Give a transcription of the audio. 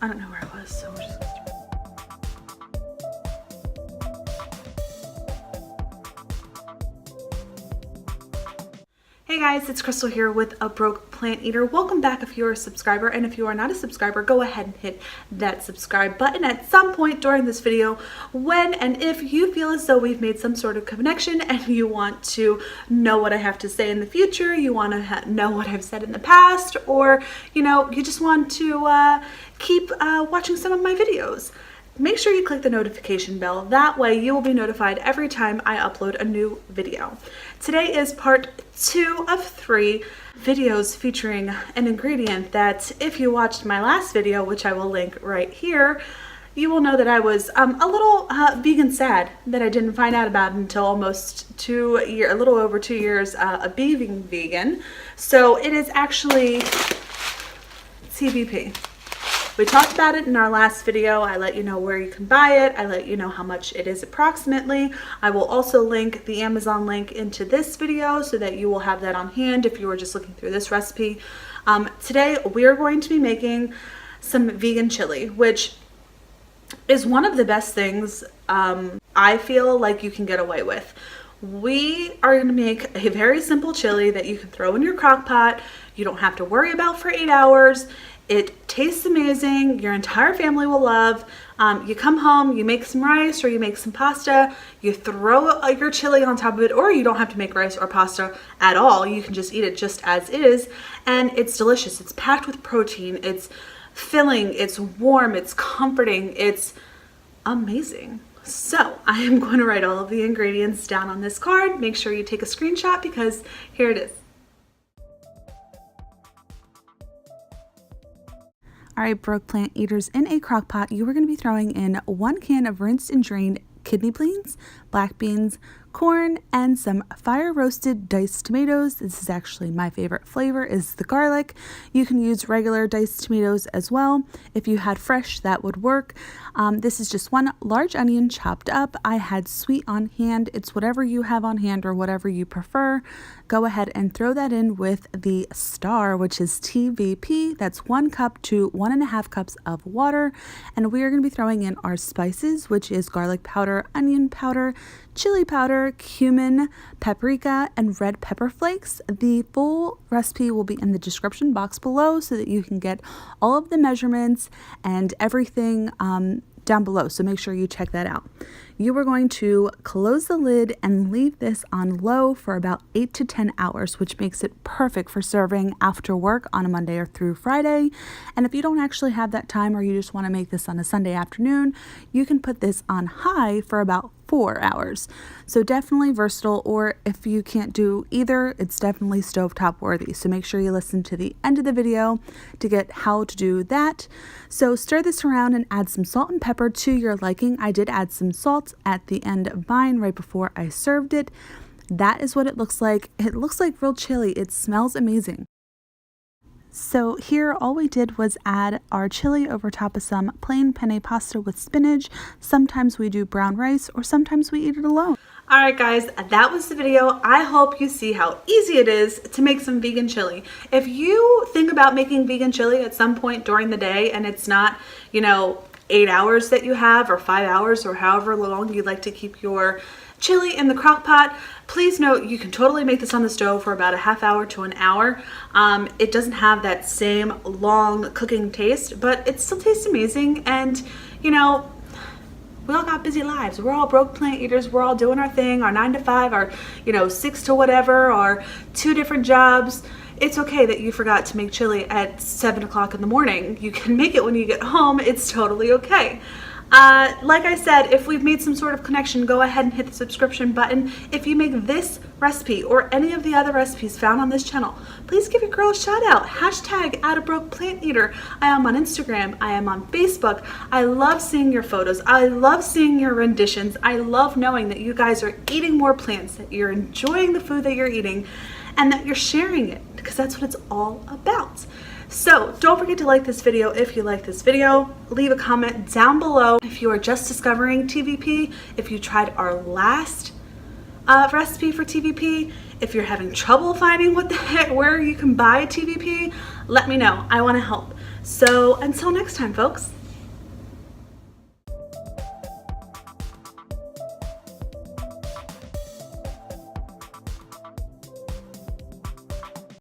I don't know where I was, so we're just gonna start. Hey guys, it's Crystal here with A Broke Plant Eater. Welcome back if you're a subscriber, and if you are not a subscriber, go ahead and hit that subscribe button at some point during this video when and if you feel as though we've made some sort of connection and you want to know what I have to say in the future, you want to know what I've said in the past, or you just want to keep watching some of my videos. Make sure you click the notification bell. That way you will be notified every time I upload a new video. Today is part 2 of 3 videos featuring an ingredient that, if you watched my last video, which I will link right here, you will know that I was a little vegan sad that I didn't find out about until almost a little over 2 years of being vegan. So it is actually TVP. We talked about it in our last video. I let you know where you can buy it. I let you know how much it is approximately. I will also link the Amazon link into this video so that you will have that on hand if you were just looking through this recipe. Today we are going to be making some vegan chili, which is one of the best things I feel like you can get away with. We are going to make a very simple chili that you can throw in your crock pot. You don't have to worry about for 8 hours. It tastes amazing. Your entire family will love. You come home, you make some rice or you make some pasta, you throw your chili on top of it, or you don't have to make rice or pasta at all. You can just eat it just as is, and it's delicious. It's packed with protein. It's filling. It's warm. It's comforting. It's amazing. So I am going to write all of the ingredients down on this card. Make sure you take a screenshot because here it is. All right, Broke Plant Eaters, in a crock pot, you are going to be throwing in 1 can of rinsed and drained kidney beans, black beans, corn, and some fire roasted diced tomatoes. This is actually my favorite flavor, is the garlic. You can use regular diced tomatoes as well. If you had fresh, that would work. This is just 1 large onion chopped up. I had sweet on hand. It's whatever you have on hand or whatever you prefer. Go ahead and throw that in with the star, which is TVP. That's 1 cup to 1.5 cups of water. And we are going to be throwing in our spices, which is garlic powder, onion powder, chili powder, cumin, paprika, and red pepper flakes. The full recipe will be in the description box below so that you can get all of the measurements and everything down below, so make sure you check that out. You are going to close the lid and leave this on low for about 8 to 10 hours, which makes it perfect for serving after work on a Monday or through Friday. And if you don't actually have that time, or you just want to make this on a Sunday afternoon, you can put this on high for about 4 hours. So definitely versatile, or if you can't do either, it's definitely stovetop worthy. So make sure you listen to the end of the video to get how to do that. So stir this around and add some salt and pepper to your liking. I did add some salt at the end of mine right before I served it. That is what it looks like. It looks like real chili. It smells amazing. So here all we did was add our chili over top of some plain penne pasta with spinach. Sometimes we do brown rice, or sometimes we eat it alone. All right guys, that was the video. I hope you see how easy it is to make some vegan chili. If you think about making vegan chili at some point during the day and it's not, 8 hours that you have, or 5 hours, or however long you'd like to keep your chili in the crock pot, please note you can totally make this on the stove for about a half hour to an hour. It doesn't have that same long cooking taste, but it still tastes amazing. And we all got busy lives. We're all broke plant eaters. We're all doing our thing, our 9 to 5, our 6 to whatever, our 2 different jobs. It's okay that you forgot to make chili at 7 o'clock in the morning. You can make it when you get home. It's totally okay. Like I said, if we've made some sort of connection, go ahead and hit the subscription button. If you make this recipe or any of the other recipes found on this channel, please give your girl a shout out. Hashtag @ABrokePlantEater. I am on Instagram. I am on Facebook. I love seeing your photos. I love seeing your renditions. I love knowing that you guys are eating more plants, that you're enjoying the food that you're eating, and that you're sharing it, because that's what it's all about. So don't forget to like this video if you like this video. Leave a comment down below if you are just discovering TVP, if you tried our last recipe for TVP, If you're having trouble finding what the heck, where you can buy TVP, let me know. I want to help. So until next time, folks.